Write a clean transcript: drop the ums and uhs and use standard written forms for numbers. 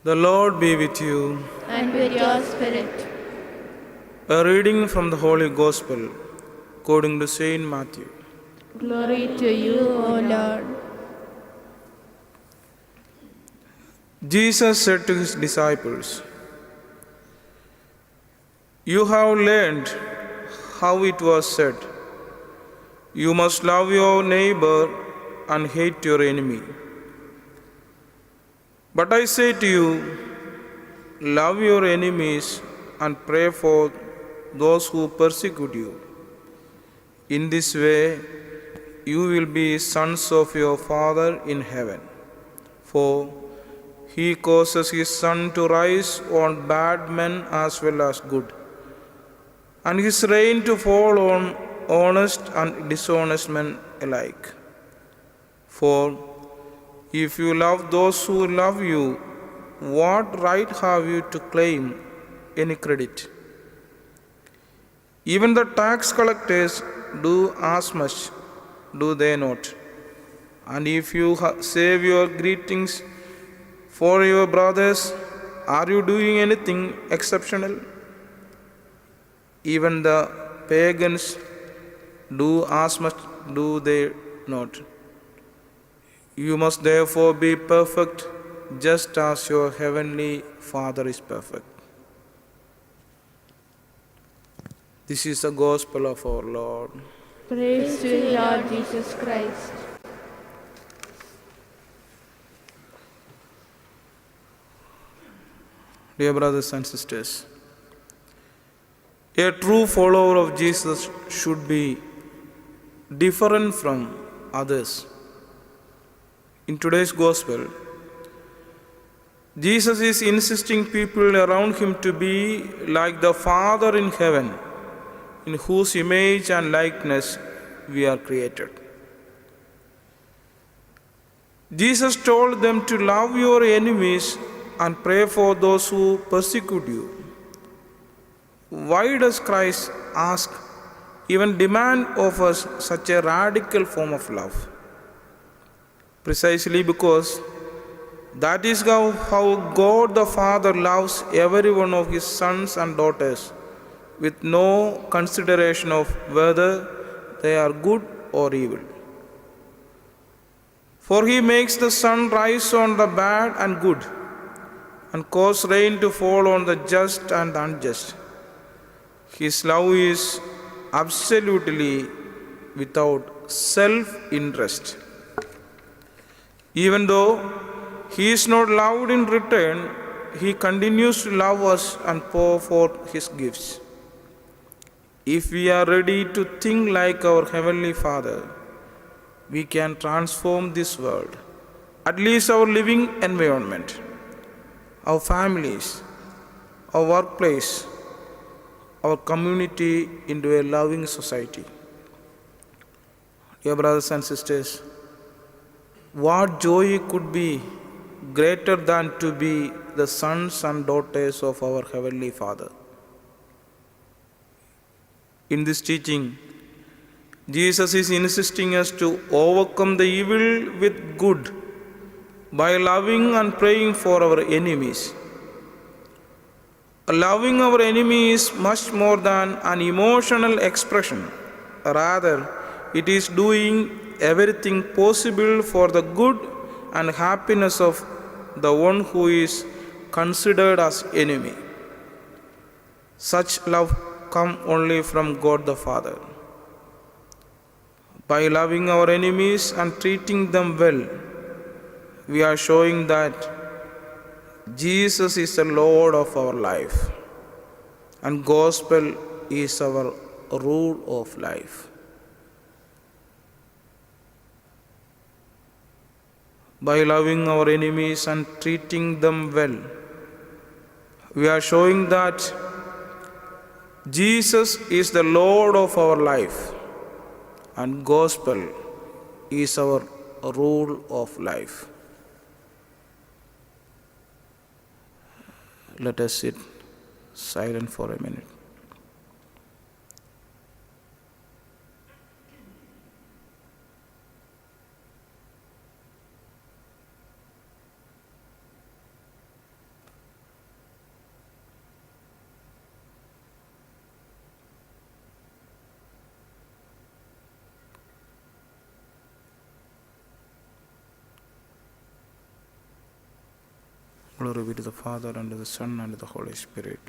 The Lord be with you. And with your spirit. A reading from the Holy Gospel according to Saint Matthew. Glory to you, O Lord. Jesus said to his disciples, "You have learned how it was said, 'You must love your neighbor and hate your enemy.' But I say to you, love your enemies and pray for those who persecute you. In this way, you will be sons of your Father in heaven. For he causes his sun to rise on bad men as well as good, and his rain to fall on honest and dishonest men alike. For if you love those who love you, what right have you to claim any credit? Even the tax collectors do as much, do they not? And if you save your greetings for your brothers, are you doing anything exceptional? Even the pagans do as much, do they not? You must therefore be perfect, just as your heavenly Father is perfect." This is the gospel of our Lord. Praise to you, Lord Jesus Christ. Dear brothers and sisters, a true follower of Jesus should be different from others. In today's gospel, Jesus is insisting people around him to be like the Father in heaven, in whose image and likeness we are created. Jesus told them to love your enemies and pray for those who persecute you. Why does Christ ask, even demand of us, such a radical form of love? Precisely because that is how God the Father loves every one of his sons and daughters, with no consideration of whether they are good or evil. For he makes the sun rise on the bad and good, and cause rain to fall on the just and the unjust. His love is absolutely without self-interest. Even though he is not loved in return, he continues to love us and pour forth his gifts. If we are ready to think like our Heavenly Father, we can transform this world, at least our living environment, our families, our workplace, our community, into a loving society. Dear brothers and sisters, what joy could be greater than to be the sons and daughters of our Heavenly Father? In this teaching, Jesus is insisting us to overcome the evil with good by loving and praying for our enemies. Loving our enemy is much more than an emotional expression. Rather, it is doing everything possible for the good and happiness of the one who is considered as enemy. Such love comes only from God the Father. By loving our enemies and treating them well, we are showing that Jesus is the Lord of our life, and gospel is our rule of life. By loving our enemies and treating them well, we are showing that Jesus is the Lord of our life, and gospel is our rule of life. Let us sit silent for a minute. Glory be to the Father, and to the Son, and to the Holy Spirit.